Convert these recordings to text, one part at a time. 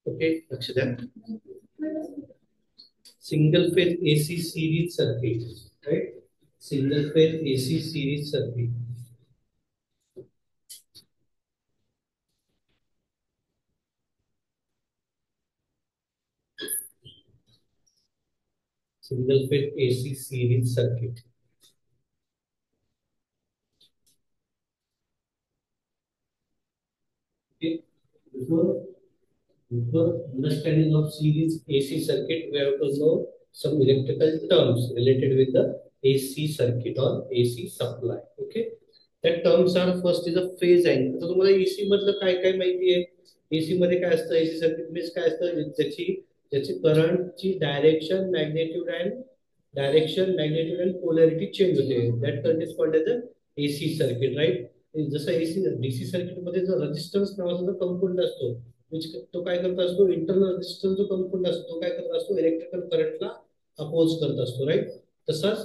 Okay, लक्ष द्या. Single phase AC series circuit, right. Single phase AC series circuit. Single phase AC series circuit. Okay. Before understanding of series AC circuit, we have to know some electrical terms related with the AC circuit or AC supply. Okay. That terms are first is a phase angle. तर तुम्हाला AC मधलं काय काय माहिती आहे? AC मध्ये काय असतं? AC सर्किट मध्ये काय असतं? ज्याची ज्याची करंटची direction magnitude and polarity change होते. That current is called as a AC circuit, right. जसं एसी डीसी सर्किट मध्ये जो रेजिस्टन्स नावाचा जो कंपाऊंड असतो, तो काय करत असतो, इंटरनल रेजिस्टन्स जो कंपाऊंड असतो तो काय करत असतो, इलेक्ट्रिकल करंटला अपोज करत असतो, राईट. तसाच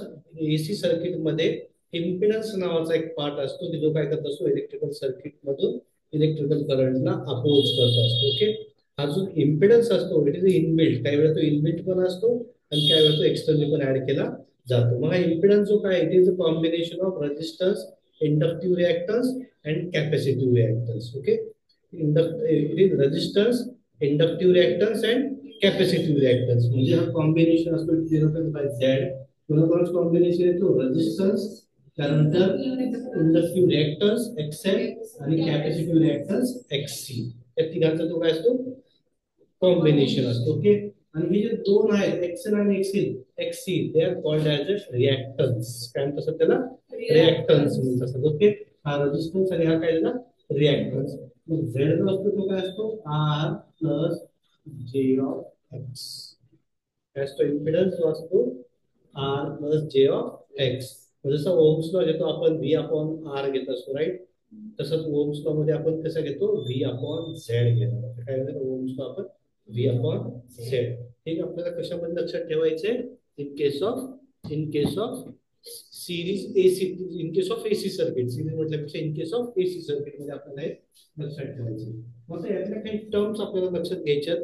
एसी सर्किट मध्ये इम्पिडन्स नावाचा एक पार्ट असतो की जो काय करत असतो, इलेक्ट्रिकल सर्किट मधून इलेक्ट्रिकल करंटला अपोज करत असतो. ओके. हा जो इम्पिडन्स असतो इट इज इनबिल्ट. काही वेळा तो इनबिल्ट पण असतो आणि काही वेळा तो एक्सटर्नली पण ऍड केला जातो. मग हा इम्पिडन्स जो काय, it is a combination of resistance, inductive reactance and capacitive reactance. Okay. It is resistance, inductive reactance and capacitive reactance. म्हणजे हा कॉम्बिनेशन असतो 0.5 Z. कोणाकोणाच कॉम्बिनेशन येतो, रेजिस्टन्स, त्यानंतर इंडक्टिव्ह रिएक्टन्स XL आणि कॅपॅसिटिव्ह रिएक्टन्स XC. या तिघांचा तो काय असतो, कॉम्बिनेशन असतो. ओके. आणि हे जे दोन आहेत एक्सेल आणि एक्सी they are called as a reactance. काय म्हणतात त्याला, रिएक्टन्स म्हणतात. ओके. हा रेजिस्टन्स आणि हा काय झाला, रिएक्टन्स. मग झेड जो असतो तो काय असतो, आर प्लस जे ऑफ एक्स. काय असतो, इम्पिडन्स जो असतो आर प्लस जे ऑफ एक्स. जसं ओम्स लॉ घेतो आपण व्ही अपॉन आर घेत असतो, राईट. तसंच ओम्स लॉ मध्ये आपण कसं घेतो, व्ही अपॉन झेड घेतो. काय म्हणतात ओम्स लॉ आपण व्ही अपॉन झेड. हे आपल्याला कशामध्ये लक्षात ठेवायचे, in case of series AC, in case of AC circuit. Series म्हटल्यापेक्षा in case of AC circuit मध्ये आपल्याला हे लक्षात ठेवायचे. मग यातल्या काही टर्म्स आपल्याला लक्षात घ्यायच्या.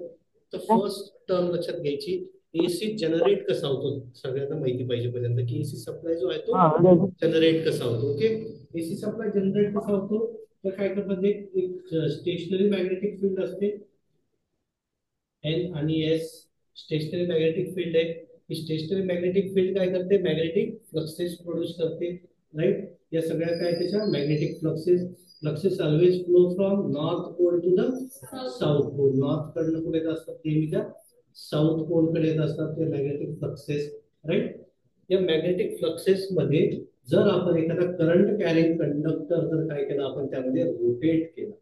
तर फर्स्ट टर्म लक्षात घ्यायची, एसी जनरेट कसा होतो. सगळ्यांना माहिती पाहिजे पहिल्यांदा की एसी सप्लाय जो आहे तो जनरेट कसा होतो. ओके. एसी सप्लाय जनरेट कसा होतो, तर काय करतात, एक स्टेशनरी मॅग्नेटिक फील्ड असते एन आणि एस. स्टेशनरी मॅग्नेटिक फील्ड आहे. ही स्टेशनरी मॅग्नेटिक फील्ड काय करते, मॅग्नेटिक फ्लक्सेस प्रोड्यूस करते, राईट. या सगळ्या काय त्याच्या magnetic fluxes. Fluxes always flow from north pole to the south pole. North कडनं कुठे येत असतात, नेहमी त्या साऊथ पोल कडे येत असतात ते मॅग्नेटिक फ्लक्सेस, राईट. या मॅग्नेटिक फ्लक्सेस मध्ये जर आपण एखादा करंट कॅरिंग कंडक्टर जर काय केलं, आपण त्यामध्ये रोटेट केलं.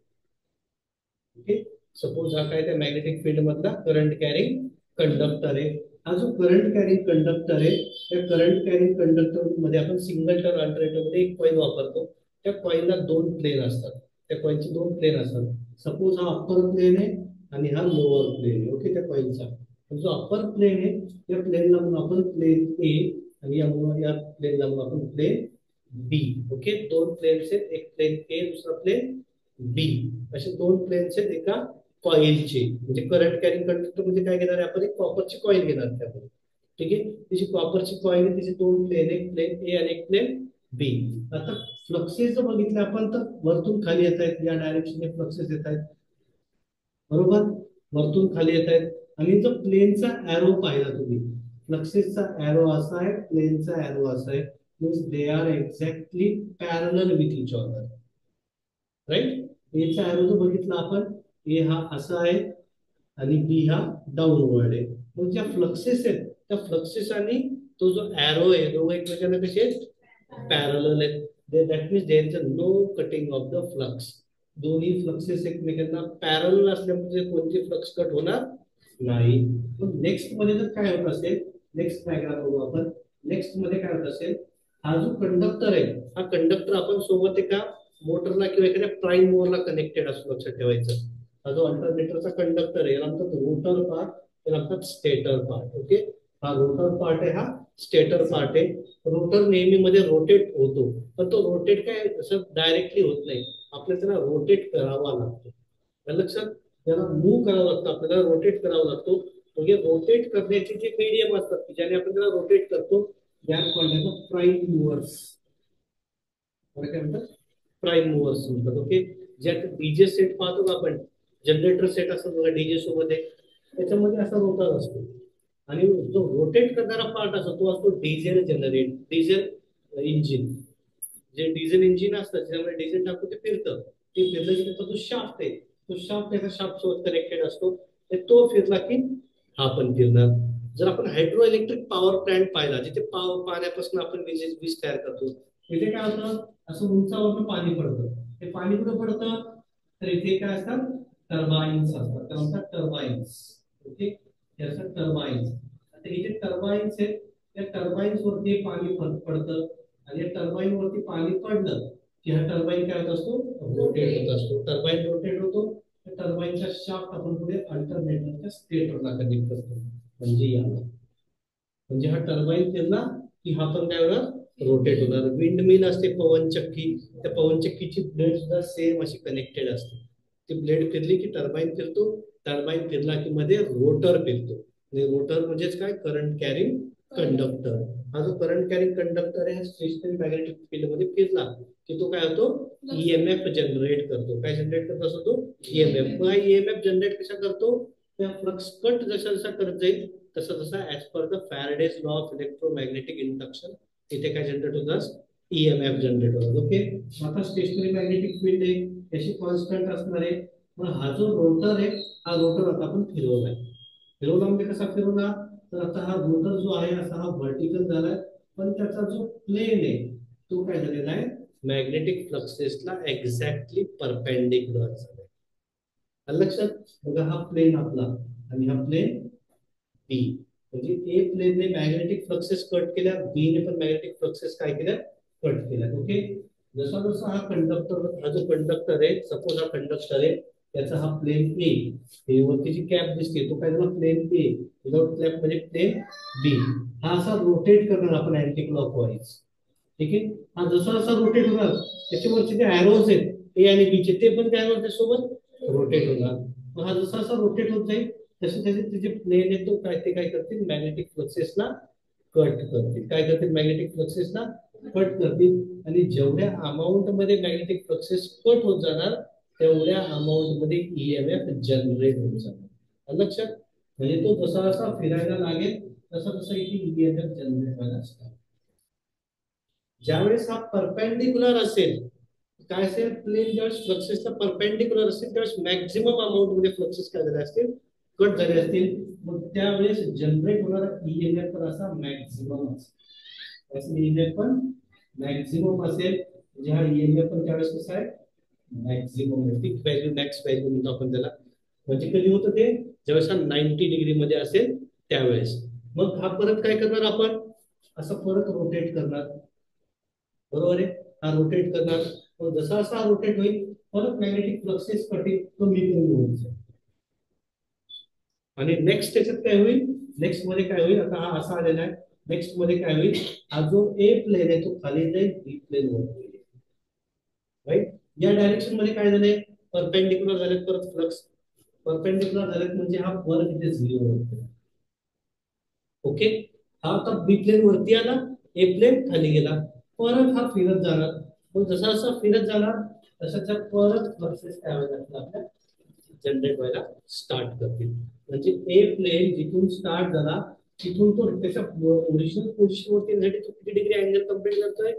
ओके. सपोज हा काय त्या मॅग्नेटिक फील्ड मधला करंट कॅरिंग कंडक्टर आहे. हा जो करंट कॅरिंग कंडक्टर आहे, त्या करंट कॅरिंग कंडक्टर मध्ये आपण सिंगल टर्न अल्टरनेटर मध्ये एक कॉईल वापरतो. त्या कॉईलला दोन प्लेन असतात. त्या कॉईलचे दोन प्लेन असतात. सपोज हा अप्पर प्लेन आहे आणि हा लोअर प्लेन आहे. ओके. त्या कॉईलचा जो अप्पर प्लेन आहे त्या प्लेनला म्हणून आपण प्लेन ए आणि या प्लेनला म्हणून आपण प्लेन बी. ओके. दोन प्लेन्स आहेत, एक प्लेन ए दुसरा प्लेन बी. असे दोन प्लेन्स आहेत एका कॉइलचे. म्हणजे करंट कॅरिंग कंडक्टर म्हणजे काय घेणार आहे आपण, एक कॉपरची कॉईल घेणार त्यामध्ये. ठीक आहे. तिची कॉपरची कॉईल आहे, तिचे दोन प्लेन, एक प्लेन ए आणि एक प्लेन बी. आता फ्लक्सेस जर बघितले आपण तर वरतून खाली येत आहेत, या डायरेक्शनने फ्लक्सेस येत आहेत, बरोबर. वरतून खाली येत आहेत. आणि जर प्लेनचा एरो पाहिला तुम्ही, फ्लक्सेसचा एरो असा आहे, प्लेनचा एरो असा आहे, means they are exactly parallel with each other, right. एचा एरो जो बघितला आपण, ए हा असा आहे आणि बी हा डाऊनवर्ड आहे. मग ज्या फ्लक्सेस आहेत त्या फ्लक्सेस आणि तो जो एरो आहे दोघं एकमेकांना कसे आहेत, पॅरलल आहेत. That means there is a no cutting of the flux. दोन्ही फ्लक्सेस एकमेकांना पॅरलल असल्यामुळे कोणती फ्लक्स कट होणार नाही. पण नेक्स्ट मध्ये जर काय होत असेल, नेक्स्ट डायग्राम बघू आपण. नेक्स्ट मध्ये काय होत असेल, हा जो कंडक्टर आहे, हा कंडक्टर आपण सोबत एका मोटरला किंवा एखाद्या प्राईम मूवरला कनेक्टेड असं लक्षात ठेवायचं. हा जो अल्टरनेटरचा कंडक्टर आहे याला म्हणतात रोटर पार्ट, याला म्हणतात स्टेटर पार्ट. ओके. हा रोटर पार्ट आहे, हा स्टेटर पार्ट आहे. रोटर नेहमी मध्ये रोटेट होतो, पण तो रोटेट काय असं डायरेक्टली होत नाही, आपल्याला त्याला रोटेट करावा लागतो. लक्षात. त्याला मूव्ह करावं लागतं, आपल्याला रोटेट करावं लागतो. म्हणजे रोटेट करण्याचे जे मीडियम असतात की ज्याने आपण त्याला रोटेट करतो, याला म्हणतात प्राईम मूव्हर्स. काय म्हणतात? प्राईम मूव्हर्स म्हणतात. ओके. ज्यात डीजे सेट पाहतो का आपण, जनरेटर सेट असतो बघा डीजे सोबत आहे, त्याच्यामध्ये असा रोटर असतो. आणि जो रोटेट करणारा पार्ट असतो तो असतो डिझेल इंजिन. जे डिझेल इंजिन असतं त्याच्यामध्ये डिझेल टाकून ते फिरतं. ते फिरलं की त्याचा जो शाफ्ट आहे, तो शाफ्ट त्याच्या शाफ्ट सोबत कनेक्टेड असतो. तो फिरला की हा पण फिरणार. जर आपण हायड्रो इलेक्ट्रिक पॉवर प्लांट पाहिला, जिथे पाण्यापासून आपण वीज तयार करतो, तिथे काय होतं, असं उंचावरून पाणी पडतं. ते पाणी कुठं पडतं, तर इथे काय असतात, टर्बाईन्स असतात. त्या म्हणतात टर्बाईन्स. ओके. हे असतात टर्बाईन्स. आता इथे टर्बाईन्स आहेत, त्या टर्बाईन्स वरती पाणी पडतं. आणि टर्बाईन वरती पाणी पडलं की हा टर्बाईन काय होत असतो, रोटेट होत असतो. टर्बाईन रोटेट होतो. टर्बाईनचा शाफ्ट आपण पुढे अल्टरनेटरच्या स्टेटरला कनेक्ट करतो, म्हणजे याला. म्हणजे हा टर्बाईन फिरला की हा पण काय होणार, रोटेट होणार. विंड मिल असते, पवनचक्की, त्या पवनचक्कीची ब्लेड सुद्धा सेम अशी कनेक्टेड असते. ती ब्लेड फिरली की टर्बाईन फिरतो, टर्बाईन फिरला की मध्ये रोटर फिरतो. आणि रोटर म्हणजेच काय, करंट कॅरिंग कंडक्टर. हा जो करंट कॅरिंग कंडक्टर आहे, स्टेशनरी मॅग्नेटिक फील्ड मध्ये फिरला की तो काय होतो, ईएमएफ जनरेट करतो. काय जनरेट करत असतो तो, ईएमएफ. मग ईएमएफ जनरेट कसा करतो, त्या फ्लक्स कट जसा जसा करत जाईल तसं तसं as per the Faraday's law of electromagnetic induction तिथे काय जनरेट होतात, ईएमएफ जनरेट होतात. ओके. आता स्टेशनरी मॅग्नेटिक फील्ड आहे त्याची कॉन्स्टंट असणार आहे. मग हा जो रोटर आहे, हा रोटर आता आपण फिरवलाय. फिरवला म्हणजे कसा फिरवला, तर आता हा रोटर जो आहे असा हा व्हर्टिकल झालाय, पण त्याचा जो प्लेन आहे तो काय झालेला आहे, मॅग्नेटिक फ्लक्सेसला एक्झॅक्टली परपेंडिक्युलर झालाय. लक्षात बघा, हा प्लेन आपला आणि हा प्लेन बी. म्हणजे ए प्लेनने मॅग्नेटिक फ्लक्सेस कट केल्या, बी ने पण मॅग्नेटिक फ्लक्सेस काय केल्या, कट केल्या. ओके. जसा जसा हा कंडक्टर, हा जो कंडक्टर आहे, सपोज हा कंडक्टर आहे, त्याचा हा प्लेन ए, हे वरती जी कॅप दिसते तो काय झाला, प्लेन ए. विदाउट कॅप म्हणजे प्लेन बी. हा असा रोटेट करणार आपण अँटी क्लॉकवाईज. ठीक आहे. हा जसा जसा रोटेट होणार त्याच्यावरचे जे अॅरोज आहेत ए आणि बी चे, ते पण काय होणार सोबत रोटेट होणार. मग हा जसा जसा रोटेट होत जाईल तसे तसे ते जे प्लेन आहे तो काय ते काय करतील, मॅग्नेटिक फ्लक्सेसला कट करतील. काय करतील, मॅग्नेटिक फ्लक्सेसला कट करतील. आणि जेवढ्या अमाऊंट मध्ये मॅग्नेटिक फ्लक्सेस कट होत जाणार तेवढ्या अमाऊंट मध्ये ईएमएफ जनरेट होत जाणार. लक्षात. म्हणजे तो जसा जसा फिरायला लागेल तसा तसा इथे ईएमएफ जनरेट व्हायला असतात. ज्यावेळेस हा परपेंडिक्युलर असेल, काय असेल, प्लेन ज्यावेळेस फ्लक्सेसचा परपेंडिक्युलर असेल त्यावेळेस मॅक्झिमम अमाऊंट मध्ये फ्लक्सेस काय झाले असतील, कट झाले असतील. मग त्यावेळेस जनरेट होणारा ईएमएफ पण असा मॅक्झिमम असेल. ईएमएफ पण मॅक्झिमम असेल. म्हणजे हा ईएमएफ पण त्यावेळेस कसा आहे, मॅक्झिमम पीक व्हॅल्यू, मॅक्स व्हॅल्यू म्हणतो आपण त्याला. म्हणजे कधी होतं ते, ज्यावेळेस हा 90 डिग्री मध्ये असेल त्यावेळेस. मग हा परत काय करणार आपण, असं परत रोटेट करणार. बरोबर आहे. हा रोटेट करणार. मग जसा असा रोटेट होईल परत मॅग्नेटिक फ्लक्सेस कमी कमी होत जाईल. आणि नेक्स्ट त्याच्यात काय होईल, नेक्स्ट मध्ये काय होईल, आता हा असा आलेला आहे. नेक्स्ट मध्ये काय होईल, हा जो ए प्लेन आहे तो खाली जाईल, बी प्लेन वर होईल. राईट. या डायरेक्शन मध्ये काय झालंय, परपेंडिक्युलर झाले परत फ्लक्स. परपेंडिक्युलर झालेत म्हणजे हा परत इथे झिरो होतो. ओके. हा आता बी प्लेन वरती आला, ए प्लेन खाली गेला, परत हा फिरत जाणार. मग जसा जसा फिरत जाणार तसा परत फ्लक्सेस काय होईल आपल्या जनरेट व्हायला स्टार्ट करतील. म्हणजे ए प्लेन जिथून स्टार्ट झाला तिथून तो त्याच्या ओरिजिनल पोझिशन वरती येण्यासाठी तो किती डिग्री अँगल कम्प्लीट करतोय,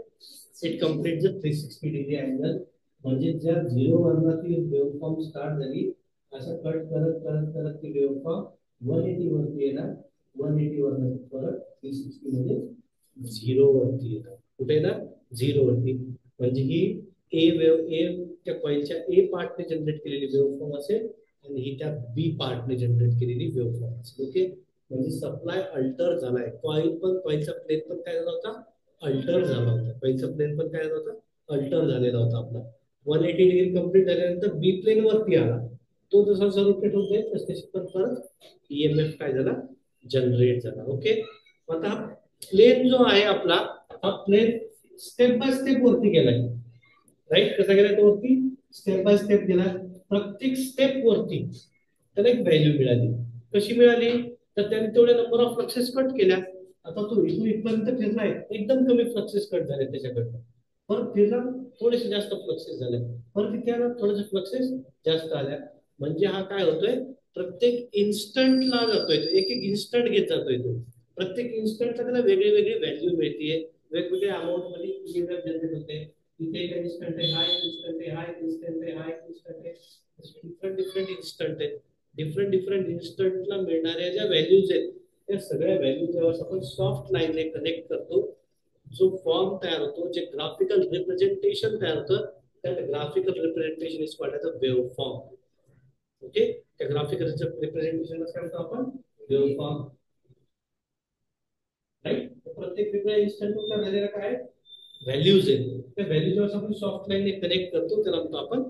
it complete the 360 degree angle. म्हणजे ज्या झिरो वरनं ती वेव्हफॉर्म स्टार्ट झाली, असं कट करत करत करत ती वेव्हफॉर्म 180 वरती येणार. 180 वरनं परत 360 म्हणजे झिरो वरती येणार. कुठे येणार, झिरो वरती. म्हणजे ही ए वेव्ह, ए त्या कॉइलच्या ए पार्टने जनरेट केलेली वेव्हफॉर्म असेल आणि ही त्या बी पार्टने जनरेट केलेली वेव्हफॉर्म असेल. ओके. म्हणजे सप्लाय अल्टर झालाय. कॉइल पण, कॉइलचा प्लेन पण काय झाला होता, अल्टर झाला होता. कॉइलचा प्लेन पण काय झाला होता, अल्टर झालेला होता आपला. 180 डिग्री कंप्लीट झाल्यानंतर बी प्लेन वरती आला. तो जसा जसा रोटेट होत जाईल तस तशी पण परत ईएमएफ काय झाला, जनरेट झाला. ओके. आता प्लेन जो आहे आपला, हा प्लेन स्टेप बाय स्टेप वरती गेलाय. राईट. कसा गेलाय तो वरती, स्टेप बाय स्टेप गेला. प्रत्येक स्टेप वरती त्याला एक व्हॅल्यू मिळाली. कशी मिळाली? तर त्याने तेवढे नंबर ऑफ फ्लक्सेस कट केल्या. आता तो इथून इथपर्यंत फिरलाय, एकदम कमी फ्लक्सेस कट झाले त्याच्याकडनं. परत फिरला, थोडेसे जास्त फ्लक्सेस झाले. परत इथे आला, थोडेसे फ्लक्सेस जास्त आल्या. म्हणजे हा काय होतोय, प्रत्येक इन्स्टंटला जातोय, एक एक इन्स्टंट घेत जातोय तो. प्रत्येक इन्स्टंटला त्याला वेगळी वेगळी व्हॅल्यू मिळतीये, वेगवेगळ्या अमाऊंट मध्ये ईएमएफ जनरेट होते. इथे एक इन्स्टंट आहे, हा एक इन्स्टंट आहे, हा एक इन्स्टंट आहे, हा एक इन्स्टंट आहे. डिफरंट डिफरंट इन्स्टंट आहेत. डिफरंट डिफरंट इन्स्टंटला मिळणाऱ्या ज्या व्हॅल्यूज आहेत, त्या सगळ्या व्हॅल्यू जेव्हा आपण सॉफ्ट लाईनने कनेक्ट करतो, जो फॉर्म तयार होतो, जे ग्राफिकल रिप्रेझेंटेशन तयार होतं, that graphical representation is called as a waveform. Okay, त्या ग्राफिकल रिप्रेझेंटेशन काय म्हणतो आपण, वेव्हफॉर्म. राईट. प्रत्येक वेगळ्या इन्स्टंटला झालेला काय व्हॅल्यूज आहेत, त्या व्हॅल्यूज आपण सॉफ्ट लाईनने कनेक्ट करतो, त्याला म्हणतो आपण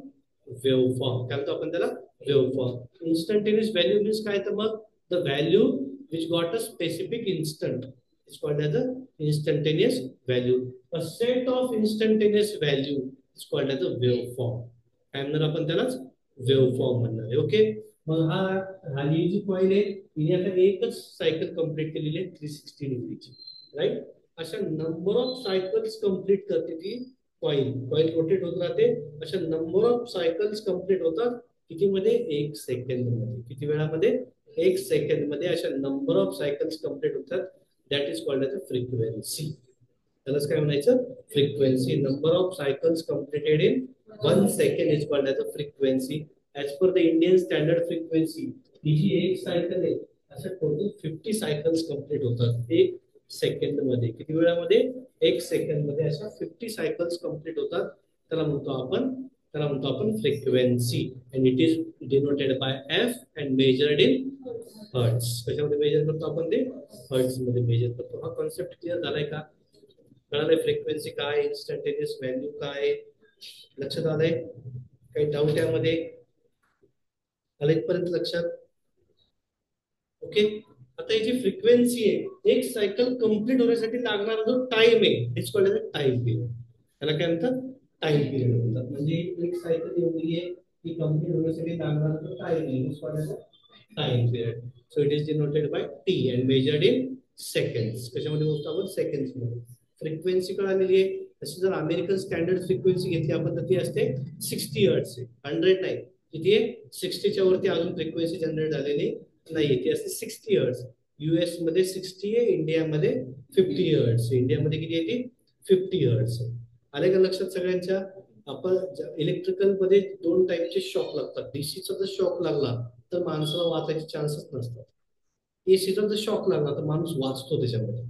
वेव्हफॉर्म. काय म्हणतो आपण त्याला, वेव्हफॉर्म. इन्स्टंटेनियस व्हॅल्यू मीन्स काय, तर मग the value which got a specific instant is called as a instantaneous value. A set of instantaneous value is called as a waveform. काय म्हणणार आपण त्यालाच वेव्हफॉर्म म्हणणार आहे. ओके. मग हा राहिली जी कॉईल आहे, तिने आता एकच सायकल कंप्लीट केलेली आहे 360 डिग्रीची. राईट. अशा नंबर ऑफ सायकल्स कंप्लीट करते ती कॉईल. कॉईल रोटेट होत राहते. अशा नंबर ऑफ सायकल्स कंप्लीट होतात किती मध्ये, 1 सेकंड मध्ये. किती वेळामध्ये, 1 सेकंड मध्ये अशा नंबर ऑफ सायकल्स कंप्लीट होतात. That is called as a frequency. त्यालाच काय म्हणायचं, frequency. Number of cycles completed in 1 second is called as a frequency. As per the Indian standard frequency, ही जी एक सायकल आहे, अशा टोटल 50 सायकल्स कंप्लीट होतात 1 सेकंड मध्ये. किती वेळामध्ये, 1 सेकंड मध्ये अशा 50 सायकल्स कंप्लीट होतात. त्याला म्हणतो आपण frequency. And it is denoted by F and measured in hertz. कशामध्ये मेजर करतो आपण ते, हर्ट्स मध्ये मेजर करतो. हा कॉन्सेप्ट क्लिअर झालाय का? कळालंय फ्रिक्वेन्सी काय, इन्स्टंटेनियस व्हॅल्यू काय, लक्षात आलंय? काही डाऊट यामध्ये आले पर्यंत लक्षात? ओके. आता ही जी फ्रिक्वेन्सी आहे, एक सायकल कंप्लीट होण्यासाठी लागणारा जो टाइम आहे, it's called as time period. त्याला काय म्हणतात, टाइम पिरियड म्हणतात. म्हणजे एक सायकल एवढी आहे की कंप्लीट होण्यासाठी लागणारा जो टाइम आहे, it's called as time period. So it is denoted by T and measured in seconds. कशामध्ये मोजतो आपण, सेकंड्स मध्ये. फ्रिक्वेन्सी कळालेली आहे. तशी जर अमेरिकन स्टँडर्ड फ्रिक्वेन्सी घेतली आपण तर ती असते 60 हर्ट्ज. 100 नाही, किती आहे, 60च्या वरती अजून फ्रिक्वेन्सी जनरेट झालेली नाही, ती असते 60 हर्ट्ज. युएस मध्ये 60 आहे, इंडियामध्ये 50 हर्ट्ज. इंडियामध्ये किती आहे ती, 50 हर्ट्ज. आले का लक्षात सगळ्यांच्या? आपण इलेक्ट्रिकल मध्ये 2 टाईपचे शॉक लागतात. डीसीचा जर शॉक लागला तर माणसाला वाचायचे चान्सच नसतात. एसीचा जर शॉक लागला तर माणूस वाचतो त्याच्यामध्ये.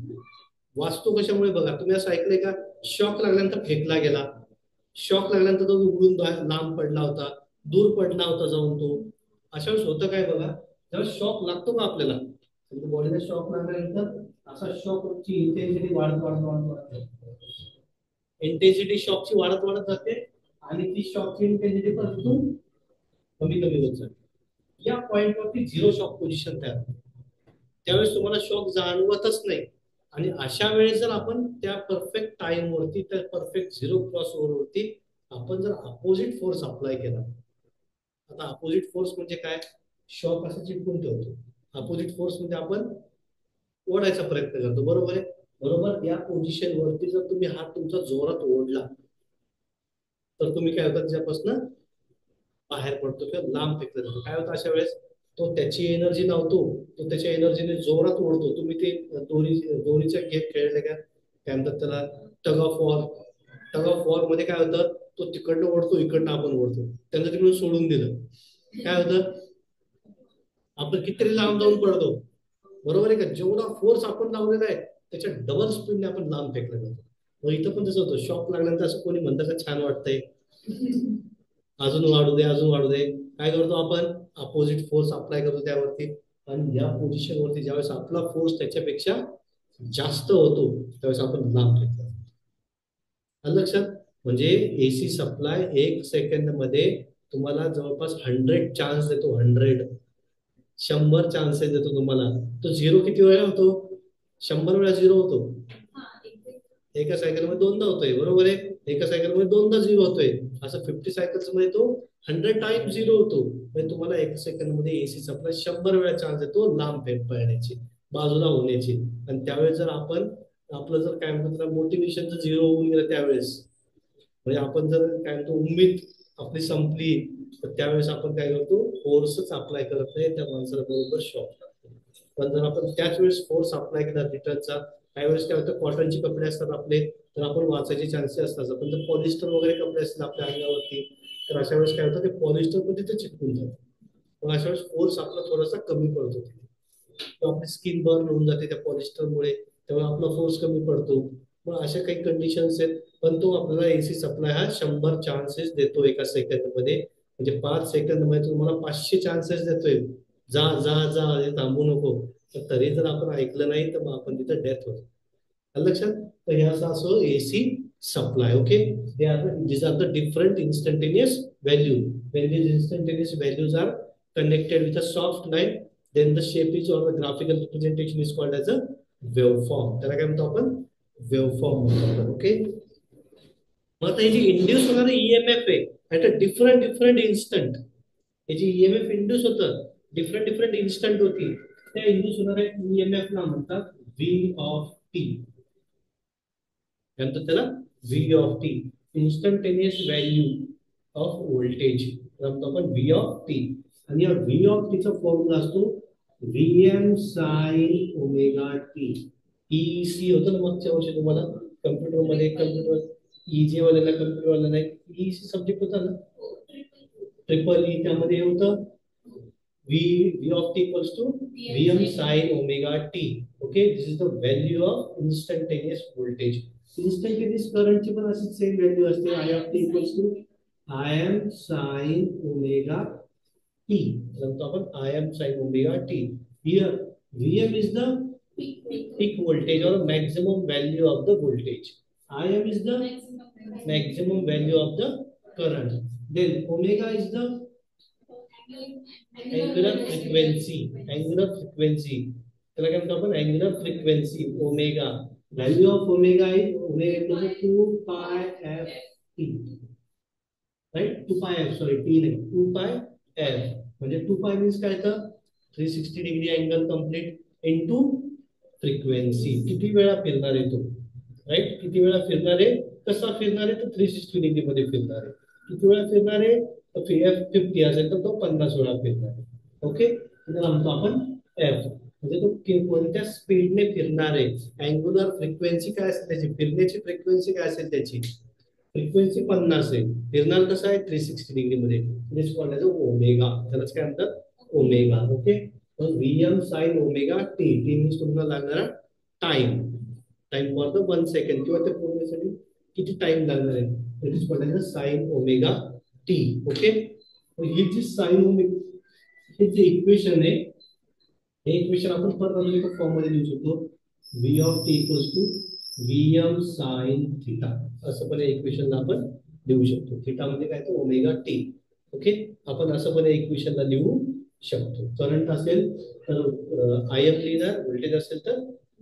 वाचतो कशामुळे बघा, तुम्ही असं ऐकलंय का, शॉक लागल्यानंतर फेकला गेला, शॉक लागल्यानंतर तो उडून लांब पडला होता, दूर पडला होता जाऊन तो. अशा वेळेस होतं काय बघा, जेव्हा शॉक लागतो का आपल्याला, बॉडीला शॉक लागल्यानंतर असा शॉकची इंटेन्सिटी वाढत वाढत वाढत वाढत, इंटेन्सिटी शॉकची वाढत वाढत जाते आणि ती शॉकची इंटेन्सिटी परतून कमी कमी होत जाते. या पॉइंटवरती झिरो शॉक पोझिशन तयार होते. त्यावेळेस तुम्हाला शॉक जाणवतच नाही. आणि अशा वेळेस जर आपण त्या परफेक्ट टाइम वरती, त्या परफेक्ट झिरो क्रॉस ओव्हर वरती आपण जर अपोजिट फोर्स अप्लाय केला. आता अपोजिट फोर्स म्हणजे काय, शॉक असं चिटकून ठेवतो. अपोजिट फोर्स म्हणजे आपण ओढायचा प्रयत्न करतो, बरोबर आहे. बरोबर या पोझिशन वरती जर तुम्ही हात तुमचा जोरात ओढला तर तुम्ही काय होतात, त्याच्यापासून बाहेर पडतो किंवा लांब फेकला जातो. काय होतं अशा वेळेस, तो त्याची एनर्जी लावतो, तो त्याच्या एनर्जीने जोरात ओढतो. तुम्ही ते दोरीच्या गेम खेळले का, काय म्हणतात त्याला, tug of war. Tug of war मध्ये काय होतं, तो तिकडनं ओढतो, इकडनं आपण ओढतो. त्यांना तिकडून सोडून दिलं, काय होतं, आपण कितीतरी लांब जाऊन पडतो, बरोबर आहे का. जेवढा फोर्स आपण लावलेला आहे त्याच्या डबल स्पीडने आपण लांब फेकला जातो. मग इथं पण तसं होतं. शॉक लागल्यानंतर असं कोणी म्हणतं का छान वाटतंय, अजून वाढू दे, अजून वाढू दे. काय करतो आपण, अपोजिट फोर्स अप्लाय करतो त्यावरती. आणि या पोझिशन वरती ज्यावेळेस आपला फोर्स त्याच्यापेक्षा जास्त होतो त्यावेळेस आपण लांब फेकतो. लक्षात. म्हणजे एसी सप्लाय 1 सेकंड मध्ये तुम्हाला जवळपास 100 चान्स देतो. 100 चान्सेस देतो तुम्हाला. तो झिरो किती वेळा होतो, 100 वेळा झिरो होतो. एका सायकल मध्ये 2दा होतोय, बरोबर आहे. एका सायकल मध्ये दोनदा झिरो होतोय, असं 50 सायकल्स मध्ये तो 100 टाइम झिरो होतो. म्हणजे तुम्हाला एका सेकंड मध्ये एसी सप्लाय 100 वेळा चान्स देतो लांब पळण्याची, बाजूला होण्याची. आणि त्यावेळेस जर आपण आपलं जर काय म्हणतात मोटिवेशन जर झिरो होऊन गेलं त्यावेळेस, म्हणजे आपण जर काय म्हणतो उमेद आपली संपली, तर त्यावेळेस आपण काय करतो, फोर्सच अप्लाय करत नाही, त्या माणसाला बरोबर शॉक लागतो. पण जर आपण त्याच वेळेस फोर्स अप्लाय केला रिटर्नचा, काही वेळेस काय होतं कॉटनचे कपडे असतात आपले, तर आपण वाचायचे चान्सेस असतात. पण जर पॉलिस्टर वगैरे कपडे असतील आपल्या अंगावरती, तर अशा वेळेस काय होतं ते पॉलिस्टर पण तिथे चिटकून जातं. मग अशा वेळेस फोर्स आपला थोडासा कमी पडतो तिथे, आपली स्किन बर्न होऊन जाते त्या पॉलिस्टरमुळे, त्यामुळे आपला फोर्स कमी पडतो. मग अशा काही कंडिशन्स आहेत. पण तो आपल्याला एसी सप्लाय हा 100 चान्सेस देतो एका सेकंड मध्ये. म्हणजे 5 सेकंद मध्ये तुम्हाला 500 चान्सेस देतोय, जा जा जा हे थांबू नको. तरी जर आपण ऐकलं नाही तर मग आपण तिथं डेथ होतो. आलं लक्षात? तर हे असं असो AC supply. Okay, they are these are the different instantaneous value. When these instantaneous values are connected with a soft line, then the shape is or the graphical representation is called as a waveform. त्याला काय म्हणतो आपण? Waveform म्हणतो. Okay, मग आता हे जे induce होणारे ईएमएफ आहे at a different different instant, हे जे ईएमएफ इंड्यूस होतं डिफरंट डिफरंट इन्स्टंट होती, त्या इंड्यूस होणाऱ्या ईएमएफ ला म्हणतात व्ही ऑफ टी. त्यानंतर त्याला V of T, instantaneous value of voltage, म्हणतो आपण व्ही ऑफ टी. आणि या व्ही ऑफ टीचा फॉर्म्युला असतो V M sine omega T. EC होतं ना मागच्या वर्षी तुम्हाला कम्प्युटर मध्ये, कम्प्युटर ईजी वाल्याला कम्प्युटर वाल्याला ईसी सब्जेक्ट होता ना, ट्रिपल ई, त्यामध्ये होतं V V of t equals to Vm sin omega t. Okay, this is the value of instantaneous voltage. Instantaneous current ची पण अशी सेम व्हॅल्यू असते, I of t equals to Im sin omega t. म्हणतो आपण Im sin omega t. Here Vm is the peak voltage or maximum value of the voltage. Im is the maximum value of the current. Then omega is the angular frequency. Angular frequency, त्याला काय म्हणतो आपण? angular frequency omega. Value of omega is omega equal to 2 pi f t. Right, 2 pi f, sorry t नाही, 2 pi f. म्हणजे 2 pi means काय तर 360 degree angle complete into frequency. किती वेळा फिरणार आहे तो, राइट, किती वेळा फिरणार आहे, कसा फिरणार आहे, तर 360 डिग्री मध्ये फिरणार आहे. किती वेळा फिरणार आहे, तर एफ 50 असेल तर तो 50 वेळा फिरणार आहे. ओके, त्याला म्हणतो आपण एफ. म्हणजे तो कोणत्या स्पीडने फिरणार आहे, अँग्युलर फ्रिक्वेन्सी काय असेल त्याची, फिरण्याची फ्रिक्वेन्सी काय असेल त्याची, फ्रिक्वेन्सी 50 आहे, फिरणार कसं आहे 360 डिग्री मध्ये, ओमेगा. त्यालाच काय म्हणतात omega. Okay, VM sine omega T. T means तुम्हाला लागणारा time, time for the 1 second किंवा त्या पूर्णसाठी किती टाइम लागणार आहे, it is called as sine omega T. Okay, ही जी साइन ओमेगा, हे जे इक्वेशन आहे, हे इक्वेशन आपण परत अजून एका फॉर्म मध्ये लिहू शकतो, V of T equals to VM sine theta. असं पण इक्वेशनला आपण लिहू शकतो. थिटा म्हणजे काय, तर ओमेगा टी. ओके, आपण असं पण इक्वेशनला लिहू शकतो. करंट असेल तर आय एम लिहिणार, व्होल्टेज असेल तर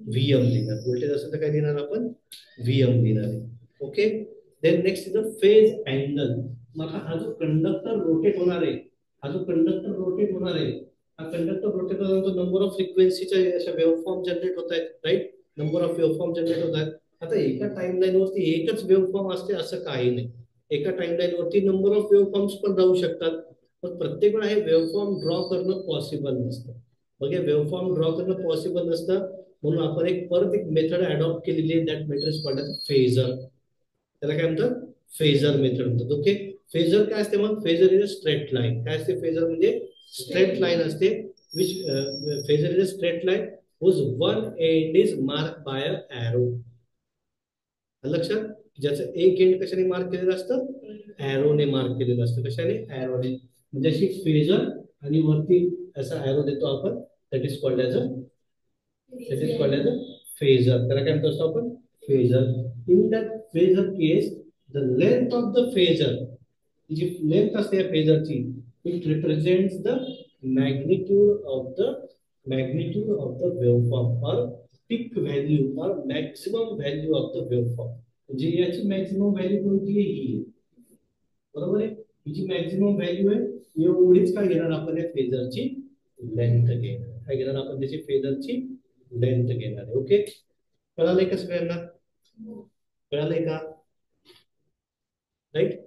व्हीएम लिहिणार. व्होल्टेज असेल तर काय लिहिणार आपण, व्हीएम लिहिणार आहे. Okay, then next is the phase angle. मग हा जो कंडक्टर रोटेट होणार आहे, हा जो कंडक्टर रोटेट होणार आहे, हा कंडक्टर रोटेट होणार, नंबर ऑफ फ्रिक्वेन्सीच्या अशा वेव्हफॉर्म जनरेट होत आहेत, right, number of waveform generate होत आहेत. आता एका टाइमलाईन वरती एकच वेव्हफॉर्म असते असं काही नाही, एका टाइमलाईन वरती नंबर ऑफ वेव्हफॉर्म्स पण राहू शकतात. पण प्रत्येक वेळा हे वेव्हफॉर्म ड्रॉ करणं पॉसिबल नसतं. मग हे वेव्हफॉर्म ड्रॉ करणं पॉसिबल नसतं, म्हणून आपण परत एक मेथड अडॉप्ट केलेली आहे, that method is called as phasor. त्याला काय म्हणतात, फेजर मेथड म्हणतात. ओके, फेजर काय असते, मग phasor is a straight line. काय असते फेजर म्हणजे, स्ट्रेट लाईन असते, which phasor is a straight line whose one end is marked by a arrow. लक्षात, ज्याचं एक एंड कशाने मार्क केलेलं असतं, एरोने मार्क केलेलं असतं. कशाने, एरोने. म्हणजे अशी फेजर आणि वरती असा एरो देतो आपण, that is called as a phasor. त्याला काय म्हणतो आपण, phasor. In that phasor case the length of the phasor, जी लेंथ असते या फेजरची, it represents the magnitude of the waveform or peak value or maximum value of the waveform. म्हणजे याची मॅक्झिमम व्हॅल्यू कोणती आहे, ही आहे. बरोबर आहे. ही जी मॅक्झिमम व्हॅल्यू आहे एवढीच काय घेणार आपण या फेजरची लेंथ घेणार. काय घेणार आपण त्याची फेजरची लेंथ घेणार आहे. ओके, कळालंय का सगळ्यांना? कळालंय का? राईट.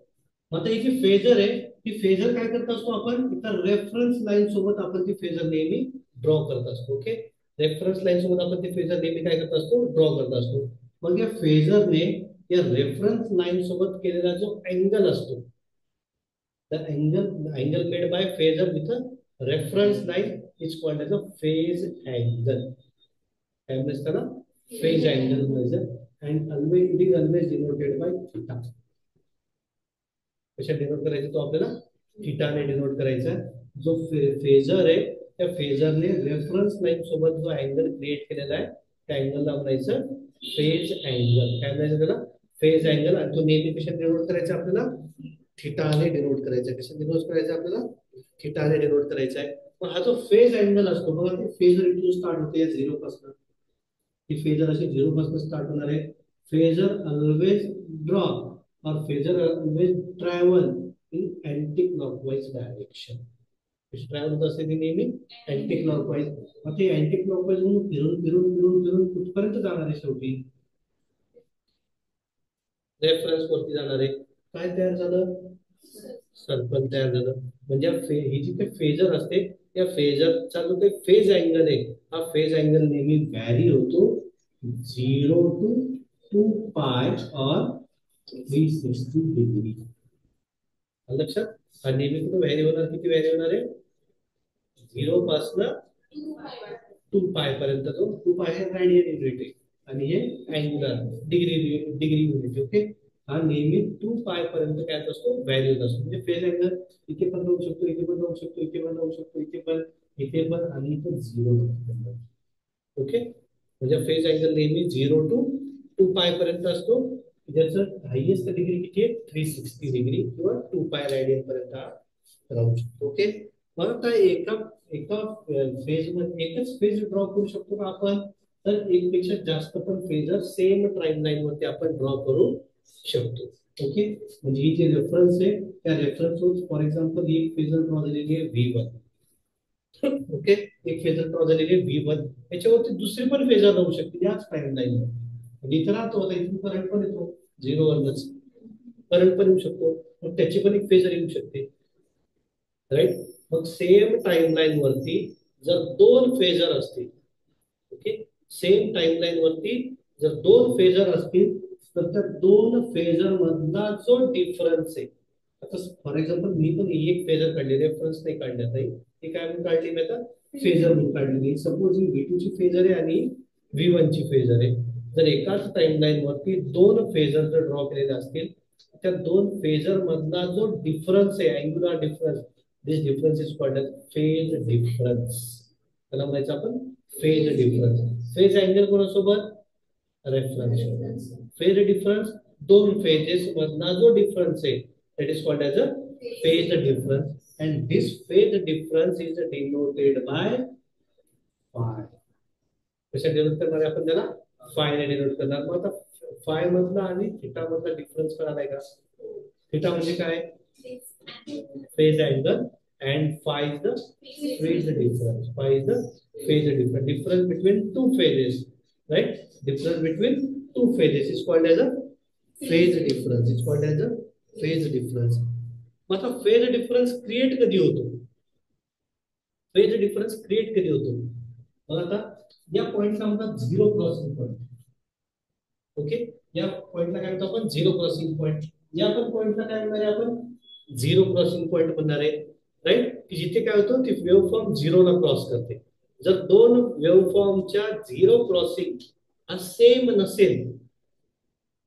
आता ही जी फेजर आहे, ती फेजर काय करत असतो आपण, इथं रेफरन्स लाईन सोबत आपण ती फेजर नेहमी ड्रॉ करत असतो. ओके, रेफरन्स लाईन सोबत आपण ती फेजर नेहमी काय करत असतो, ड्रॉ करत असतो. मग या फेजरने या रेफरन्स लाईन सोबत केलेला जो अँगल असतो, the angle made by phasor with a reference line is called as a phase angle. And this is phase angle measure, and always it is always denoted by theta. कशा denote करायचं, तो आपल्याला थीटाने denote करायचा. जो phasor आहे त्या फेजरने reference line सोबत जो अँगल क्रिएट केलेला आहे त्या अँगलला म्हणायचं फेज अँगल. काय म्हणायचं त्याला, फेज अँगल. आणि तो नेहमी कशा डिनोट करायचा आपल्याला, थीटाने डिनोट करायचा. कशा डिनोट करायचा आपल्याला, थीटाने डिनोट करायचा आहे. पण हा जो फेज अँगल असतो बघा, ते फेजर इथून स्टार्ट होते या झिरो पासून. ही फेजर अशी झिरो पासून स्टार्ट होणार आहे. Phasor always draw or phasor always travel in anti-clockwise direction. Travel होत असते ती नेहमी अँटी क्लॉकवाईज. मग ते अँटी क्लॉकवाईज म्हणून फिरून फिरून फिरून फिरून कुठपर्यंत जाणार आहे, शेवटी रेफरन्स वरती जाणार आहे. काय तयार झालं, सर्कल तयार झालं. म्हणजे ही जी काही फेजर असते त्या फेजरचा जो काही फेज अँगल आहे, हा फेज अँगल नेहमी व्हॅरी होतो 0 to 2 पाय और 360 डिग्री. लक्षात, हा नेहमी कुठे व्हॅरी होणार, किती व्हॅरी होणार आहे, 0 पासून 2 पाय पर्यंत. जो 2 पाय हे रेडियन युनिट आहे आणि हे angular degree degree unit. Okay, हा नेहमी 2 पाय पर्यंत काय असतो, व्हॅल्यू असतो. म्हणजे फेज अँगल इथे पण राहू शकतो, इथे पण राहू शकतो, इथे पण राहू शकतो, इथे पण, इथे पण, आणि इथे 0. ओके, म्हणजे फेज अँगल नेहमी 0 to 2 पाय पर्यंत असतो. ज्याचं हायएस्ट डिग्री किती आहे, 360 डिग्री किंवा 2 पाय रेडियन पर्यंत राहू शकतो. ओके, मग आता एका एका फेज मध्ये एकच फेज ड्रॉ करू शकतो का आपण, तर एक पेक्षा जास्त पण फेजर सेम टाइम लाईन वरती आपण ड्रॉ करू शकतो. ओके, म्हणजे ही जे रेफरन्स आहे त्या रेफरन्स फॉर एक्झाम्पल ही एक फेजर ड्रॉ झालेली आहे V1. ओके, एक फेजर ड्रॉ झालेली आहे V1. याच्यावरती दुसरी पण फेजर राहू शकते याच टाइम लाईन वर. म्हणजे इथं राहतो, आता इथून करंट पण येतो 0 वरच, करंट पण येऊ शकतो, मग त्याची पण एक फेजर येऊ शकते. राईट, मग सेम टाइमलाईन वरती जर दोन फेजर असतील, ओके, सेम टाइमलाईन वरती जर दोन फेजर असतील तर त्या दोन फेजर मधला जो डिफरन्स आहे, आता फॉर एक्झाम्पल मी पण एक फेजर काढली, रेफरन्स नाही काढण्यात आहे, ती काय म्हणून काढली मी आता, फेजर म्हणून काढली. सपोज ही V2 ची फेजर आहे आणि V1 ची फेजर आहे. जर एकाच टाइमलाईन वरती दोन फेजर जर ड्रॉ केलेले असतील, त्या दोन फेजर मधला जो डिफरन्स आहे, angular difference, this difference is called as phase difference. त्याला म्हणायचं आपण फेज डिफरन्स. फेज अँगल कोणासोबत, रेफरन्स. फेज डिफरन्स दोन फेजेस मधला जो डिफरन्स आहे that is called as a phase difference, and this phase difference is denoted by phi. कशा denote करणार आहे आपण त्याला, फाय ने डिनोट करणार. मग आता फाय मधला आणि थिटा मधला डिफरन्स कळालाय का. थिटा म्हणजे काय, phase angle, and phi is the phase difference. Phi is the phase difference. Difference between two phases, right? Difference between two phases is called as a phase difference. It's called as a phase difference. मग आता phase difference create कधी होतो, phase difference create कधी होतो, मग आता या पॉइंटला म्हणतात झिरो क्रॉसिंग पॉइंट. ओके, या पॉइंटला काय म्हणतो आपण, झिरो क्रॉसिंग पॉइंट. या पण पॉइंटला काय म्हणणार आहे आपण, झिरो क्रॉसिंग पॉइंट म्हणणार आहे. राईट, की जिथे काय होतं, ती वेव्ह फॉर्म झिरोला क्रॉस करते. जर दोन वेव्ह फॉर्मच्या झिरो क्रॉसिंग हा सेम नसेल,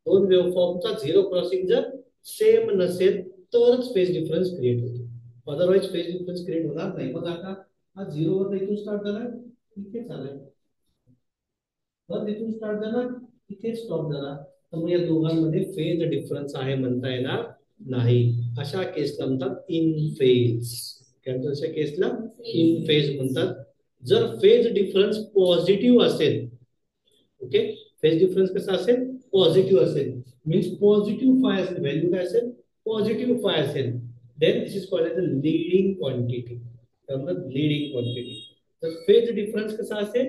दोन वेव्ह फॉर्मचा झिरो क्रॉसिंग जर सेम नसेल तरच फेज डिफरन्स क्रिएट होतो, अदरवाइज फेज डिफरन्स क्रिएट होणार नाही. मग आता हा 0 वर इथून स्टार्ट झालाय, इथे चाललाय, मग इथून स्टार्ट झाला, इथे स्टॉप झाला, तर मग या दोघांमध्ये फेज डिफरन्स आहे म्हणता येणार नाही. अशा केसला म्हणतात इन फेज. अशा केसला इन फेज म्हणतात. जर फेज डिफरन्स पॉझिटिव्ह असेल, ओके, फेज डिफरन्स कसा असेल, पॉझिटिव्ह असेल मीन्स पॉझिटिव्ह फाय असेल, व्हॅल्यू काय असेल पॉझिटिव्ह फाय असेल, then this is called as a leading quantity. Leading quantity. तर फेज डिफरन्स कसा असेल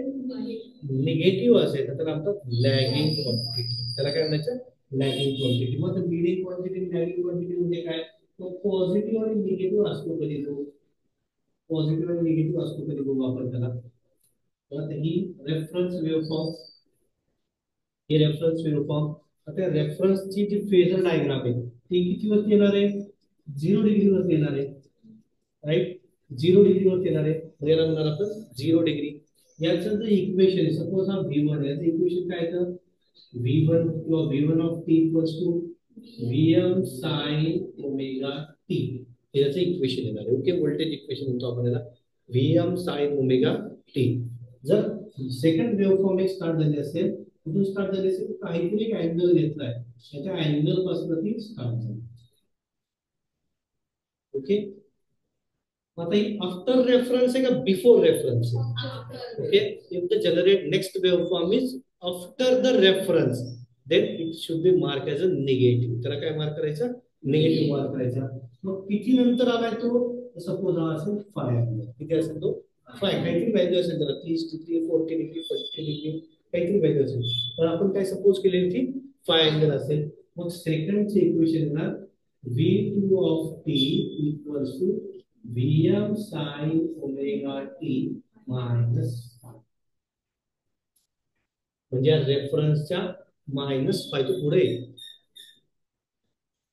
निगेटिव्ह असेल तर त्याला म्हणतात लॅगिंग क्वांटिटी. त्याला काय म्हणायचं लॅगिंग क्वांटिटी. मग लीडिंग क्वांटिटी लॅगिंग क्वांटिटी म्हणजे काय, तो पॉझिटिव्ह आणि निगेटिव्ह असतो कधी, तो पॉझिटिव्ह आणि निगेटिव्ह असतो कधी बघू आपण त्याला. तर ही रेफरन्स वेव्हफॉर्म, ही रेफरन्स वेव्हफॉर्म. आता रेफरन्सची जी फेजर डायग्राम आहे ती किती वरती येणार आहे 0 डिग्री वरती येणार आहे, राईट. 0 डिग्री वरती येणार आहे म्हणजे याला म्हणणार आपण 0 डिग्री. याचं जे इक्वेशन आहे सपोज हा V1 आहे, याचं इक्वेशन काय येतं V1 किंवा V1 of T equals to Vm sine omega T. हे याचं इक्वेशन येणार आहे. ओके, व्होल्टेज इक्वेशन म्हणतो आपण याला Vm साइन ओमेगा टी. जर सेकंड वेव्हफॉर्म एक स्टार्ट झाली असेल, कुठून स्टार्ट झाली असेल काहीतरी एक अँगल घेतलाय, त्याच्या अँगल पासून ती स्टार्ट झाली. ओके, आता ही आफ्टर रेफरन्स आहे का बिफोर रेफरन्स आहे. Okay, if the generate next waveform is after the reference then it should be mark as a negative. त्याला काय मार्क करायचं निगेटिव्ह मार्क करायचा. मग किती नंतर आलाय तो, सपोज हा असेल 5, किती असेल तो 5, काहीतरी व्हॅल्यू असेल त्याला 30 डिग्री 40 डिग्री 40 डिग्री काहीतरी व्हॅल्यू असेल. तर आपण काय सपोज केलेली ती 5 अँगल असेल. मग सेकंडचे इक्वेशन येणार V2 of T equals to Vm sin omega T minus, म्हणजे रेफरन्सच्या -5 तो पुढे.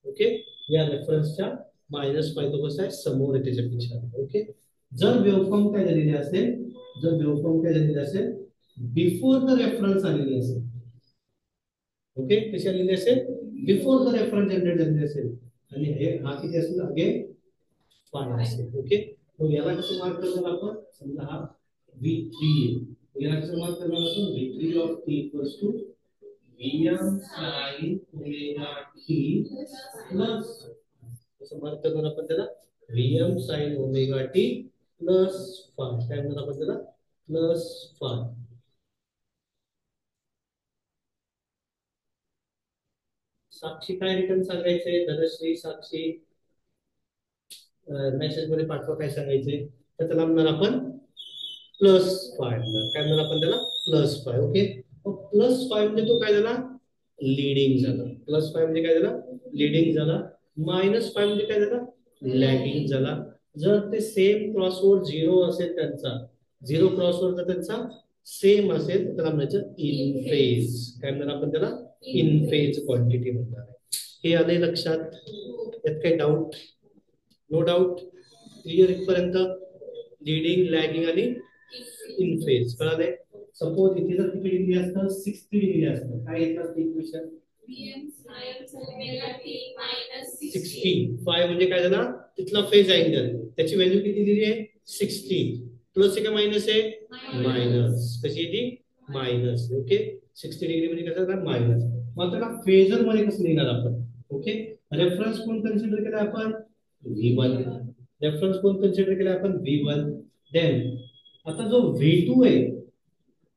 ओके, या रेफरन्सच्या -5 तो कसा आहे समोर आहे त्याच्यापेक्षा. ओके, जर वेव्हफॉर्म काय झालेली असेल, जर वेव्हफॉर्म काय झालेली असेल बिफोर द रेफरन्स आलेली असेल. ओके, कशी आलेली असेल बिफोर द रेफरन्स जनरेट झालेली असेल आणि हे हा किती असेल अगेन 5 असेल. ओके, मग याला कसं मार्क करणार आपण, समजा हा V3 आहे, याला कसं मार्क करणार आपण V3 of t equals to Vm sin omega t plus, कसं मार्क करणार आपण त्याला Vm sin omega t plus 5, काय म्हणणार आपण त्याला प्लस 5. साक्षी काय रिटर्न सांगायचंय धनश्री साक्षी मेसेज मध्ये पाठवा काय सांगायचंय. तर त्याला म्हणणार आपण +5, काय म्हणणार आपण त्याला +5. ओके, +5 म्हणजे तो काय झाला लीडिंग झाला. +5 म्हणजे काय झाला लीडिंग झाला. -5 म्हणजे काय झाला लॅगिंग झाला. जर ते सेम क्रॉसवर 0 असेल त्यांचा, 0 क्रॉसवर जर त्यांचा सेम असेल तर त्याला म्हणायचं इन फेज. काय म्हणणार आपण त्याला इन फेज क्वांटिटी म्हणणार आहे. हे आले लक्षात, यात काही डाऊट नो डाऊट क्लिअर इथपर्यंत. लीडिंग लॅगिंग आणि इन फेज कळाले. सपोज इथे जर किती डिग्री असतं 60 डिग्री असतं, काय येत असतं इक्वेशन 65 म्हणजे काय झाला तिथला फेज अँगल, त्याची व्हॅल्यू किती दिली आहे 60, प्लस आहे का मायनस आहे मायनस, कशी आहे ती मायनस. ओके, 60 डिग्री म्हणजे कसं झालं मायनस. मग त्याला फेजर मध्ये कसं लिहिणार आपण. ओके, रेफरन्स कोण कन्सिडर केला आपण V1, रेफरन्स कोण कन्सिडर केला आपण V1. देन आता जो V2 आहे,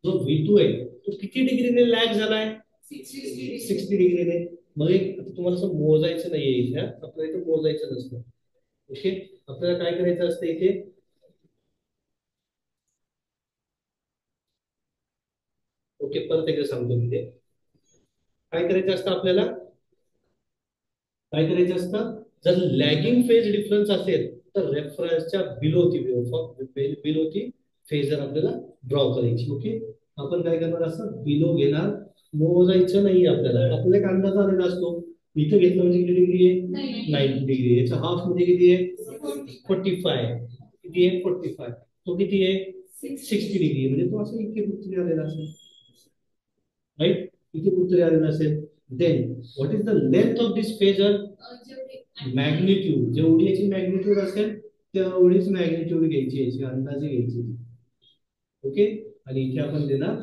जो V2 आहे तो किती डिग्रीने लॅग झालाय 60 डिग्रीने. मग एक तुम्हाला असं मोजायचं नाहीये इथे, आपल्याला इथे मोजायचं नसतं. ओके, आपल्याला काय करायचं असतं इथे, ओके परत एकदा सांगतो तिथे काय करायचं असतं आपल्याला, काय करायचं असतं जर लॅगिंग फेज डिफरन्स असेल तर रेफरन्सच्या बिलो ती वेव्हफॉर्म बिलो ती फेजर आपल्याला ड्रॉ करायची. ओके, आपण काय करणार असं बिलो घेणार, मोजायचं नाही आपल्याला, आपल्याला एक अंदाज आलेला असतो. इथं घेतलं म्हणजे किती डिग्री आहे 90 डिग्री, याचा हाफ म्हणजे किती आहे 45, किती आहे 45, तो किती आहे 60 डिग्री, म्हणजे तो असं इतके कुठे आलेला असेल, राईट इथे कुठे आलेला असेल. Then what is the length of this phasor, magnitude, जेवढी याची मॅग्निट्यूड असेल तेवढीच मॅग्निट्यूड घ्यायची, याची अंदाजे घ्यायची. ओके, आणि इथे आपण देणार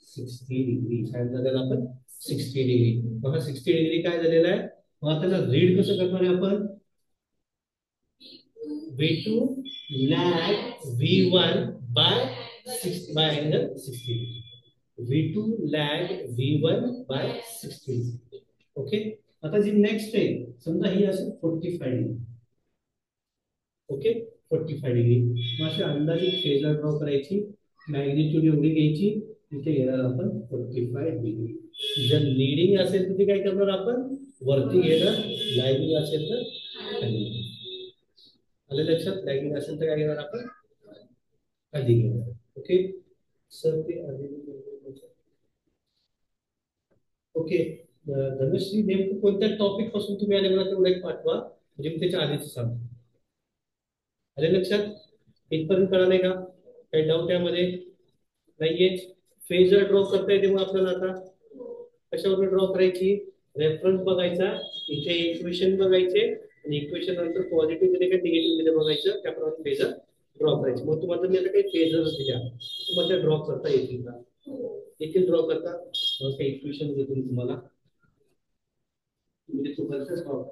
60 डिग्री, काय झालेलं आपण 60 डिग्री. बघा 60 डिग्री काय झालेलं आहे. मग त्याला रीड कसं करणार आहे आपण, V2 lag V1 by 60 by angle 60 degree. V2 lag V1 by 16. Okay. आता जी नेक्स्ट आहे, समजा ही असेल 45 डिग्री. Okay, 45 degree. मग अशी अंदाजे फेजर ड्रॉ करायची, मॅग्निट्यूड एवढी घ्यायची, इथे घेणार आपण 45 डिग्री. जर लीडिंग असेल तर ते काय करणार आपण वरती घेणार, लॅगिंग असेल तर खाली. आलं लक्षात? लॅगिंग असेल तर काय घेणार आपण खाली घेणार. ओके सर, ते ओके. धनश्री, नेमकं कोणत्या टॉपिक पासून तुम्ही आले मला तेवढं एक पाठवा, म्हणजे मी त्याच्या आधीच सांगतो. आले लक्षात? इथपर्यंत कळालंय का? काही डाऊट यामध्ये नाहीये? फेजर ड्रॉ करता येते मग आपल्याला. आता कशावर ड्रॉ करायची? रेफरन्स बघायचा, इथे इक्वेशन बघायचे, आणि इक्वेशन नंतर पॉझिटिव्ह दिले का निगेटिव्ह दिले बघायचं, त्याप्रमाणे फेजर ड्रॉ करायचे. मग तुम्हाला मी आता काही फेजर दिल्या, तुम्हाला ड्रॉ करता येतील का? येथील ड्रॉ करता. मग काही इक्वेशन देतील तुम्हाला, म्हणजे तुम्हाला ड्रॉ.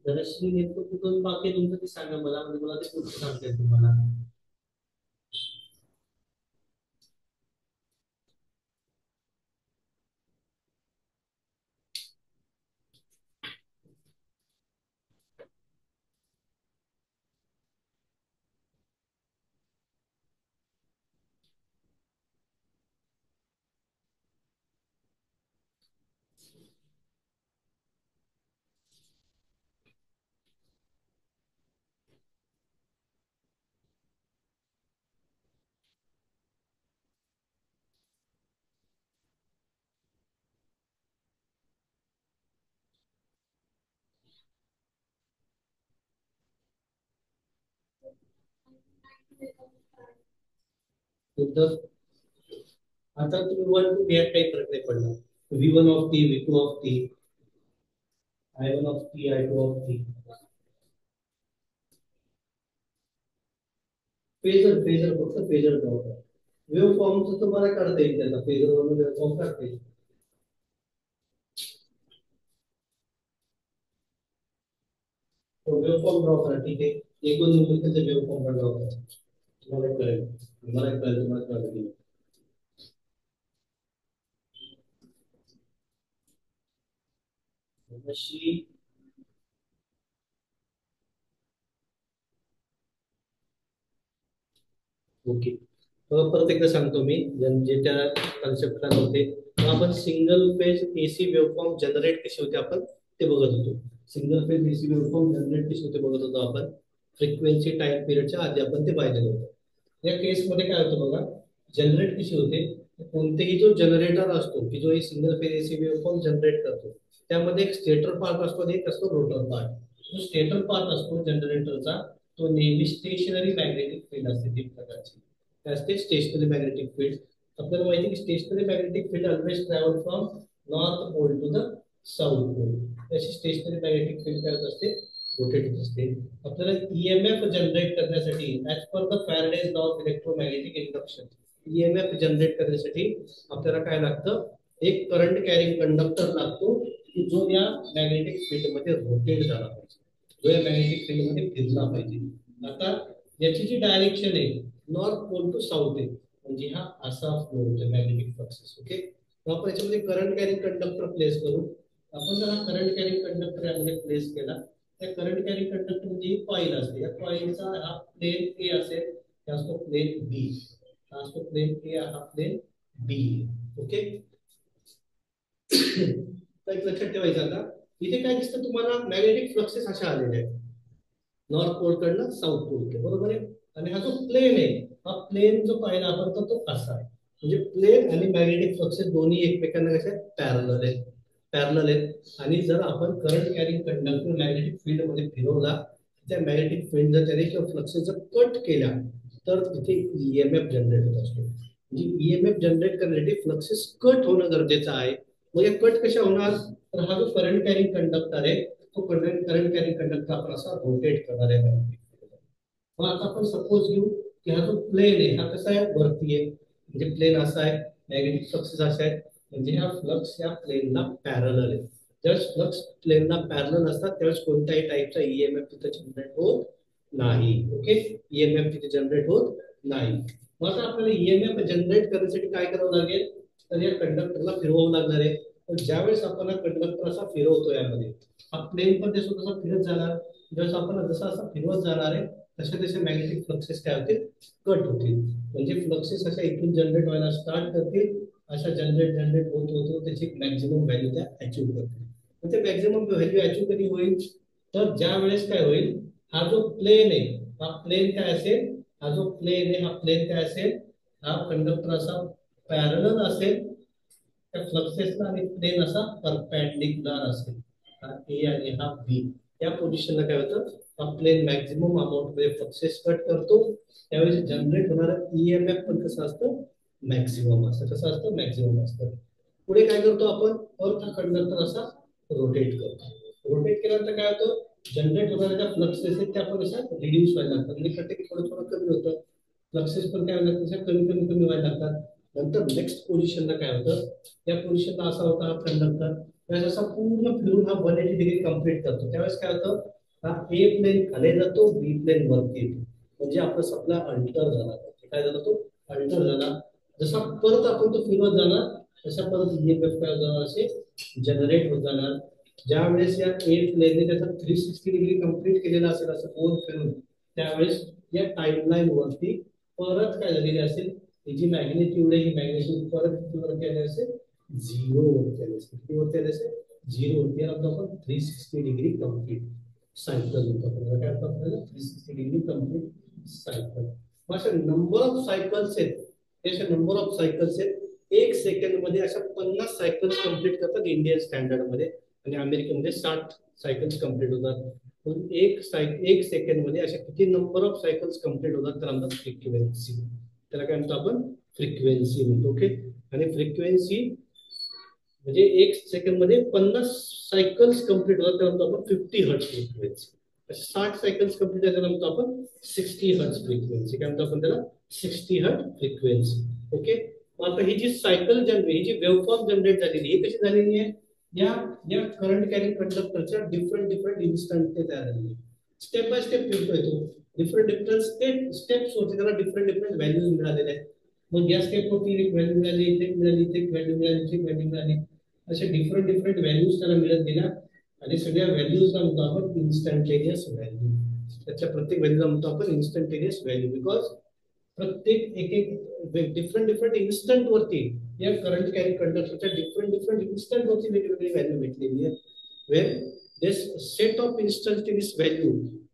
धनश्री, नेमकं कुठून बाकी तुमचं ते सांगा मला, म्हणजे मला ते कुठं सांगते तुम्हाला. तर आता तुम्ही वन टू घ्या, काही फरक नाही पडला. V1 V2, I1 I2. Phasor phasor फक्त फेजर ड्रॉ करा. वेव्ह फॉर्मचं तुम्हाला काढता येईल, त्याचा फेजर वरून वेव्ह फॉर्म काढता येईल. तो वेव्ह फॉर्म ड्रॉ करा. ठीक आहे, एक दोन मिनिटं त्याचा वेव्ह फॉर्म ड्रॉ करा. तुम्हाला कळेल, तुम्हाला कळेल, तुम्हाला कळेल. अशी ओके. परत एकदा सांगतो मी, जे त्या कन्सेप्टला नव्हते. आपण single phase AC waveform generate कशी होते आपण ते बघत होतो. Single phase AC waveform generate कशी होते बघत होतो आपण. फ्रिक्वेन्सी टाइम पिरियडच्या आधी आपण ते पाहिलेलं होतं. या केसमध्ये काय होतं बघा, जनरेट कशी होते. कोणतेही जो जनरेटर असतो की जो एक single phase AC waveform generate करतो, त्यामध्ये एक स्टेटर पार्ट असतो आणि एक असतो रोटर पार्ट. जो स्टेटर पार्ट असतो जनरेटरचा, तो नेहमी स्टेशनरी मॅग्नेटिक फील्ड असते ती प्रकारची. काय असते? Stationary magnetic field. आपल्याला माहिती की stationary magnetic field always travel from north pole to the south pole. त्याची स्टेशनरी मॅग्नेटिक फील्ड काय होत असते? रोटेट होत असते. आपल्याला ईएमएफ जनरेट करण्यासाठी, as per the Faraday's law of electromagnetic induction, EMF generate करण्यासाठी आपल्याला काय लागतं? एक करंट कॅरिंग कंडक्टर लागतो, की जो या मॅग्नेटिक फील्ड मध्ये रोटेट झाला पाहिजे, जो या मॅग्नेटिक फील्ड मध्ये फिरला पाहिजे. आता याची जी डायरेक्शन आहे, नॉर्थ पोल टू साऊथ आहे, म्हणजे हा असा फ्लो होतो मॅग्नेटिक फ्लक्सेस. ओके. आपण याच्यामध्ये करंट कॅरिंग कंडक्टर प्लेस करू. आपण जर हा करंट कॅरिंग कंडक्टर यामध्ये प्लेस केला, त्या करंट कॅरिंग कंडक्टर म्हणजे कॉईल असते. या कॉईलचा हा प्लेन ए असेल, हा असतो प्लेन बी, हा असतो प्लेन ए, हा प्लेन बी. ओके. तर एक लक्षात ठेवायचं. आता इथे काय दिसतं तुम्हाला? मॅग्नेटिक फ्लक्सेस अशा आलेल्या आहेत. नॉर्थ पोल कडनं साऊथ पोल के, बरोबर आहे. आणि हा जो प्लेन आहे, हा प्लेन जो पाहिला आपण तर तो असा आहे. म्हणजे प्लेन आणि मॅग्नेटिक फ्लक्स दोन्ही एकमेकांना कसे पॅरलल आहेत, पॅरलल आहेत. आणि जर आपण current carrying conductor magnetic field मध्ये फिरवला, त्या मॅग्नेटिक फील्ड जर त्याने किंवा फ्लक्स जर कट केला, तर तिथे ईएमएफ जनरेट होत असतो. म्हणजे ईएमएफ जनरेट करण्यासाठी फ्लक्सेस कट होणं गरजेचं आहे. मग हे कट कशा होणार, तर हा जो करंट कॅरिंग कंडक्टर आहे, तो करंट कॅरिंग कंडक्टर आपण असा रोटेट करणार आहे मॅग्नेटिक फील्ड. मग आता आपण सपोज घेऊ की हा जो प्लेन आहे हा कसा आहे, वरती आहे. म्हणजे प्लेन असा आहे, मॅग्नेटिक फ्लक्सेस असे आहेत. म्हणजे हा फ्लक्स या प्लेनला पॅरलल आहे. ज्यावेळेस फ्लक्स प्लेनला पॅरलल असतात त्यावेळेस कोणत्याही टाईपचा ईएमएफ तिथे जनरेट होत नाही. ओके, ईएमएफ तिथे जनरेट होत नाही. मग आता आपल्याला ईएमएफ जनरेट करण्यासाठी काय करावं लागेल, तर या कंडक्टरला फिरवावं लागणार आहे. तर ज्यावेळेस आपण हा कंडक्टर असा फिरवतो यामध्ये, हा प्लेन पण त्यासोबत असा फिरत जाणार. ज्यावेळेस आपण जसा असा फिरवत जाणार आहे तसे तसे मॅग्नेटिक फ्लक्सेस काय होतील, कट होतील. म्हणजे फ्लक्सेस अशा इथून जनरेट व्हायला स्टार्ट करतील. अशा जनरेट जनरेट होत होत त्याची मॅक्झिमम व्हॅल्यू त्या अचीव्ह करतील. ते मॅक्झिमम व्हॅल्यू अचीव्ह कधी होईल, तर ज्या वेळेस काय होईल, हा जो प्लेन आहे, हा प्लेन काय असेल, हा जो प्लेन आहे हा प्लेन काय असेल, हा कंडक्टर असा पॅरलल असेल त्या फ्लक्सेसला, आणि प्लेन असा परपेंडिक्युलर असेल. हा ए आणि हा बी, या पोझिशनला काय होतं, हा प्लेन मॅक्झिमम अमाऊंट मध्ये फ्लक्सेस कट करतो. त्यावेळेस जनरेट होणारा ईएमएफ पण कसं असतं, मॅक्झिमम असतं. कसं असतं, मॅक्झिमम असतं. पुढे काय करतो आपण, परत हा कंडक्टर असा रोटेट करतो. रोटेट केल्यानंतर काय होतं, जनरेट होणाऱ्या ज्या फ्लक्सेस आहेत त्या पण अशा रिड्यूस व्हायला लागतात. म्हणजे प्रत्येक थोडं थोडं कमी होतं. फ्लक्सेस पण काय व्हायला लागतात, कमी कमी कमी व्हायला लागतात. नंतर नेक्स्ट पोझिशनला काय होतं, या पोझिशनला असा होता हा कंडक्टर, त्यावेळेस असा पूर्ण फिरून हा 180 डिग्री कम्प्लीट करतो. त्यावेळेस काय होतं, हा ए प्लेन खाली जातो, बी प्लेन वरती येतो. म्हणजे आपला सप्लाय अल्टर झाला. काय झाला, तो अल्टर झाला. जसा परत आपण तो फिरवत जाणार तसा परत ईएमएफ काय होणार, असे जनरेट होत जाणार. ज्या वेळेस या ए प्लेनने त्याचा 360 डिग्री कम्प्लीट केलेला असेल असं गोल फिरून, त्यावेळेस या टाइमलाईन वरती परत काय झालेली असेल, ही जी मॅग्नेट्यूड आहे, ही मॅग्नेट्यूड परत किती वरती आली असेल, झिरो वरती आली असेल. किती वरती आली असेल, झिरो वरती. आपण 360 डिग्री कम्प्लीट सायकल होतो. काय आपल्याला 360 डिग्री कम्प्लीट सायकल. अशा नंबर ऑफ सायकल्स आहेत, अशा नंबर ऑफ सायकल्स आहेत. एक सेकंड मध्ये अशा 50 सायकल्स कम्प्लीट करतात इंडियन स्टँडर्ड मध्ये, आणि अमेरिकेमध्ये 60 सायकल्स कम्प्लीट होतात. एक सेकंड मध्ये अशा किती नंबर ऑफ सायकल्स कम्प्लीट होतात, तर म्हणतात फ्रिक्वेन्सी. त्याला काय म्हणतो आपण, फ्रिक्वेन्सी म्हणतो. ओके, आणि फ्रिक्वेन्सी म्हणजे एक सेकंड मध्ये 50 सायकल्स कम्प्लीट होतात, त्याला म्हणतो आपण 50 हर्ट्ज फ्रिक्वेन्सी. 60 सायकल्स कम्प्लीट त्याला म्हणतो आपण 60 हर्ट्ज फ्रिक्वेन्सी. काय म्हणतो आपण त्याला, 60 हर्ट्ज फ्रिक्वेन्सी. ओके, आता ही जी सायकल जनरेट, ही जी वेव्हफॉर्म जनरेट झालेली, ही कशी झालेली आहे, या या करंट कॅरिंग कंडक्टरच्या डिफरंट डिफरंट इन्स्टंट तयार झालेली. स्टेप बाय स्टेप फिरतोय तो. डिफरंट डिफरंट स्टेप्स होते, त्याला डिफरंट डिफरंट व्हॅल्यूज मिळालेले आहेत. मग या स्टेप वरती एक व्हॅल्यू मिळाली, इथे मिळाली, इथे एक व्हॅल्यू मिळाली, इथे व्हॅल्यू मिळाली. असे डिफरंट डिफरंट व्हॅल्यूज त्याला मिळत गेल्या. आणि सगळ्या व्हॅल्यूजला म्हणतो आपण इन्स्टंटेनियस व्हॅल्यू. त्याच्या प्रत्येक व्हॅल्यूला म्हणतो आपण इन्स्टंटेनियस व्हॅल्यू, बिकॉज प्रत्येक एक एक डिफरंट डिफरंट इन्स्टंट वरती या करंट कॅरिंग कंडक्टरच्या डिफरंट डिफरंट इन्स्टंट वरती वेगवेगळी व्हॅल्यू भेटलेली आहे. Wien this set of instantaneous value